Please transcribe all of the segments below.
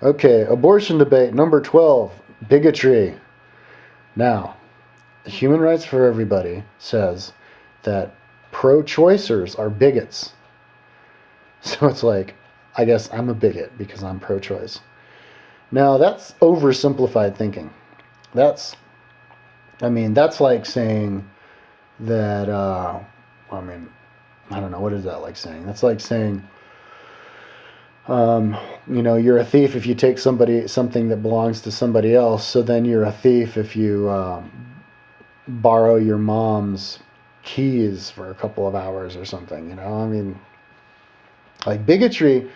Okay, abortion debate number 12, bigotry. Now, Human Rights for Everybody says that pro-choicers are bigots. So it's like, I guess I'm a bigot because I'm pro-choice. Now, that's oversimplified thinking. That's, that's like saying that, I mean, I don't know, what is that like saying? That's like saying, you're a thief if you take something that belongs to somebody else. So then you're a thief if you borrow your mom's keys for a couple of hours or something. Like bigotry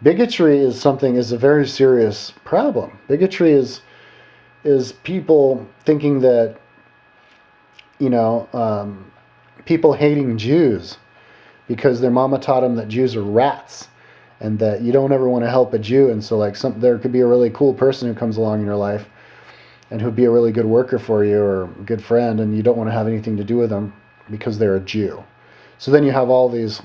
is a very serious problem. Bigotry is people thinking that people hating Jews because their mama taught them that Jews are rats and that you don't ever want to help a Jew. And so like there could be a really cool person who comes along in your life and who'd be a really good worker for you or a good friend, and you don't want to have anything to do with them because they're a Jew. So then you have all these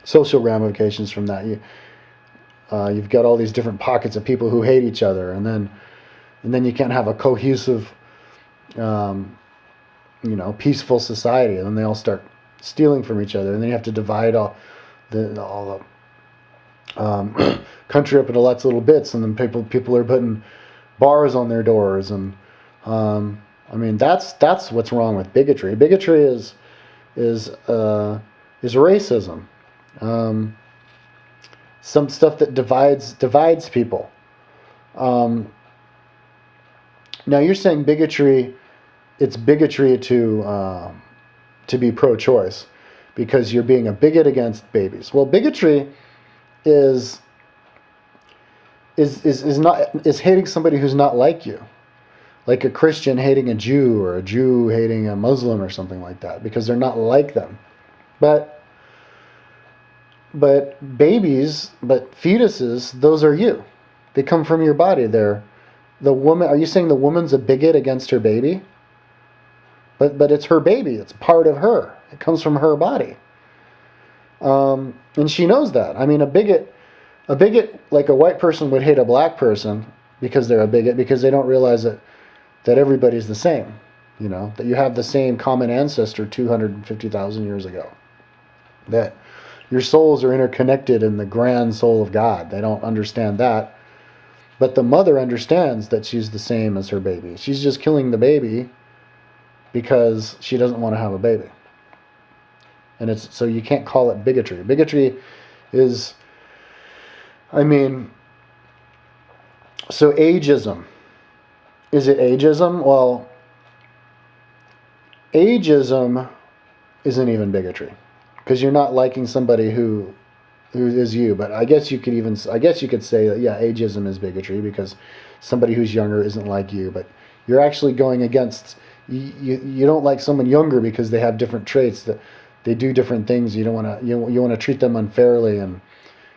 social ramifications from that. You've got all these different pockets of people who hate each other, and then you can't have a cohesive, peaceful society. And then they all start stealing from each other, and then you have to divide all the country up into lots of little bits, and then people are putting bars on their doors, and that's what's wrong with bigotry. Bigotry is racism. Some stuff that divides people. Now you're saying bigotry. It's bigotry to be pro-choice because you're being a bigot against babies. Well, bigotry is hating somebody who's not like you, like a Christian hating a Jew or a Jew hating a Muslim or something like that because they're not like them. But babies, fetuses, those are you. They come from your body. They're the woman. Are you saying the woman's a bigot against her baby? But it's her baby. It's part of her. It comes from her body. And she knows that. I mean, a bigot, like a white person would hate a black person because they're a bigot, because they don't realize that everybody's the same. That you have the same common ancestor 250,000 years ago. That your souls are interconnected in the grand soul of God. They don't understand that. But the mother understands that she's the same as her baby. She's just killing the baby because she doesn't want to have a baby. And so you can't call it bigotry. Bigotry is, so ageism. Is it ageism? Well, ageism isn't even bigotry because you're not liking somebody who is you. But I guess you could say that, yeah, ageism is bigotry because somebody who's younger isn't like you. But you're actually going against. You don't like someone younger because they have different traits, that they do different things. You don't want to. You want to treat them unfairly, and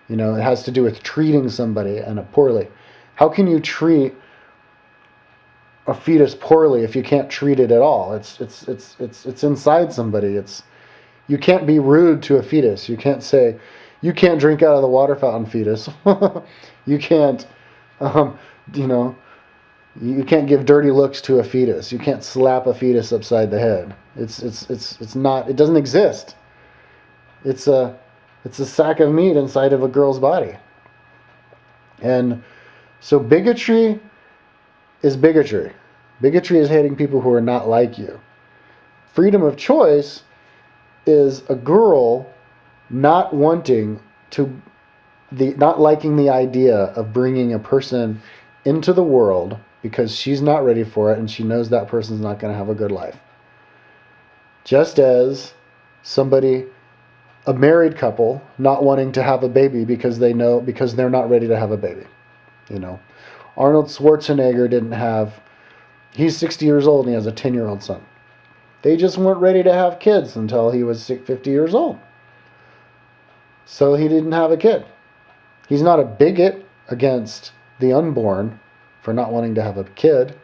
it has to do with treating somebody poorly. How can you treat a fetus poorly if you can't treat it at all? It's inside somebody. You can't be rude to a fetus. You can't say, you can't drink out of the water fountain, fetus. You can't, you can't give dirty looks to a fetus. You can't slap a fetus upside the head. It's not. It doesn't exist. It's a sack of meat inside of a girl's body. And so bigotry is bigotry. Bigotry is hating people who are not like you. Freedom of choice is a girl not liking the idea of bringing a person into the world because she's not ready for it and she knows that person's not going to have a good life. Just as a married couple not wanting to have a baby because they're not ready to have a baby. Arnold Schwarzenegger he's 60 years old and he has a 10-year-old son. They just weren't ready to have kids until he was 50 years old. So he didn't have a kid. He's not a bigot against the unborn for not wanting to have a kid.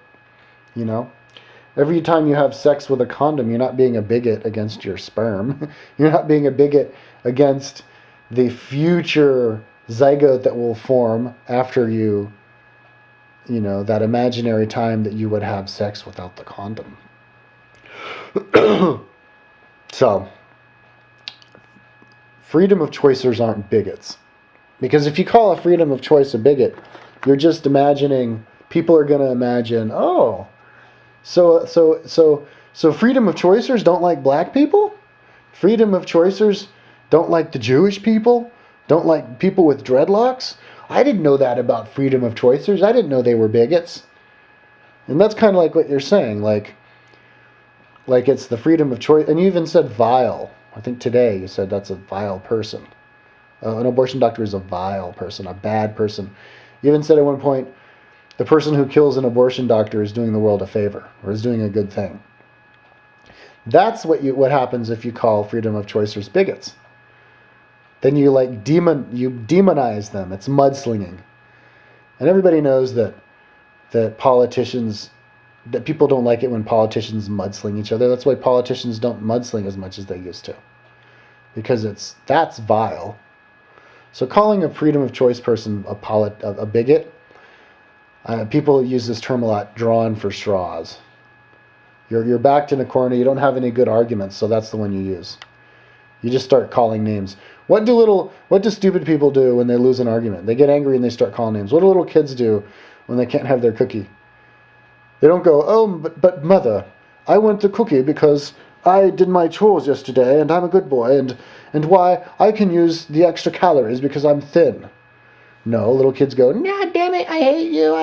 Every time you have sex with a condom, you're not being a bigot against your sperm. You're not being a bigot against the future zygote that will form after that imaginary time that you would have sex without the condom. So, freedom of choicers aren't bigots. Because if you call a freedom of choice a bigot, you're just imagining, people are going to imagine, oh, so freedom of choicers don't like black people? Freedom of choicers don't like the Jewish people? Don't like people with dreadlocks? I didn't know that about freedom of choicers. I didn't know they were bigots. And that's kind of like what you're saying, like it's the freedom of choice. And you even said vile. I think today you said that's a vile person. An abortion doctor is a vile person, a bad person. You even said at one point, the person who kills an abortion doctor is doing the world a favor, or is doing a good thing. That's what happens if you call freedom of choicers bigots. Then you demonize them. It's mudslinging. And everybody knows that people don't like it when politicians mudsling each other. That's why politicians don't mudsling as much as they used to. Because that's vile. So calling a freedom of choice person a bigot, people use this term a lot, drawn for straws. You're backed in a corner, you don't have any good arguments, so that's the one you use. You just start calling names. What do stupid people do when they lose an argument? They get angry and they start calling names. What do little kids do when they can't have their cookie? They don't go, oh, but mother, I want the cookie because I did my chores yesterday and I'm a good boy, and why I can use the extra calories because I'm thin. No, little kids go, nah, damn it, I hate you,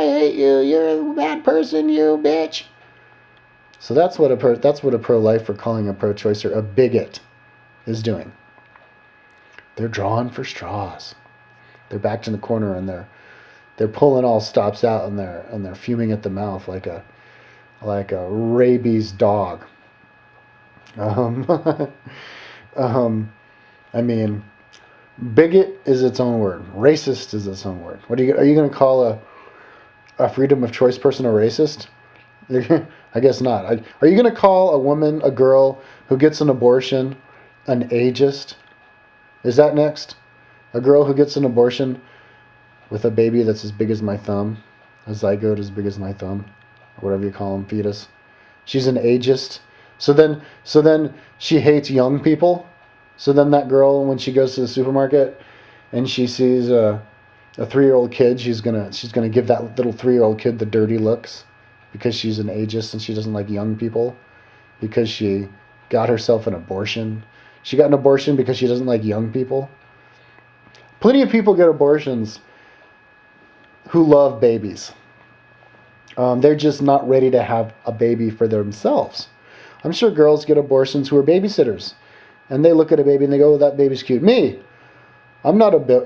you're a bad person, you bitch. So that's what a pro-lifer calling a pro-choicer a bigot is doing. They're drawn for straws. They're backed in the corner and they're pulling all stops out and they're fuming at the mouth like a rabies dog. I mean, bigot is its own word. Racist is its own word. Are you going to call a freedom of choice person a racist? I guess not. Are you going to call a girl who gets an abortion, an ageist? Is that next? A girl who gets an abortion with a baby that's as big as my thumb, a zygote as big as my thumb, or whatever you call them, fetus. She's an ageist. So then she hates young people. So then that girl, when she goes to the supermarket and she sees a 3-year-old kid, she's gonna give that little 3-year-old kid the dirty looks because she's an ageist and she doesn't like young people because she got herself an abortion. She got an abortion because she doesn't like young people. Plenty of people get abortions who love babies. They're just not ready to have a baby for themselves. I'm sure girls get abortions who are babysitters, and they look at a baby and they go, oh, that baby's cute. Me, I'm not a bigot.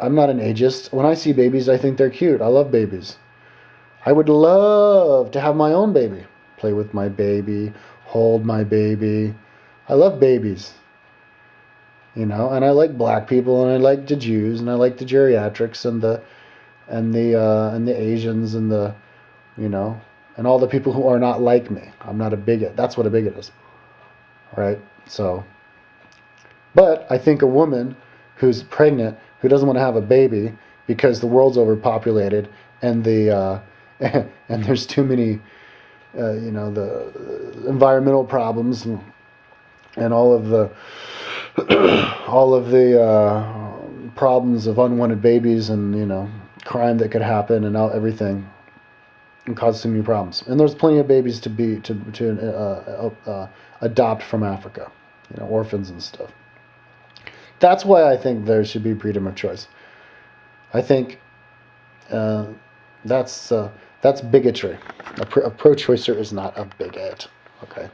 I'm not an ageist. When I see babies, I think they're cute. I love babies. I would love to have my own baby. Play with my baby, hold my baby. I love babies. And I like black people, and I like the Jews, and I like the geriatrics, and the Asians, and and all the people who are not like me. I'm not a bigot. That's what a bigot is, right? So, but I think a woman who's pregnant, who doesn't want to have a baby because the world's overpopulated and and there's too many, the environmental problems and all of the problems of unwanted babies and crime that could happen and everything, and cause so many problems. And there's plenty of babies to adopt from Africa, orphans and stuff. That's why I think there should be freedom of choice. I think that's bigotry. A pro-choicer is not a bigot. Okay.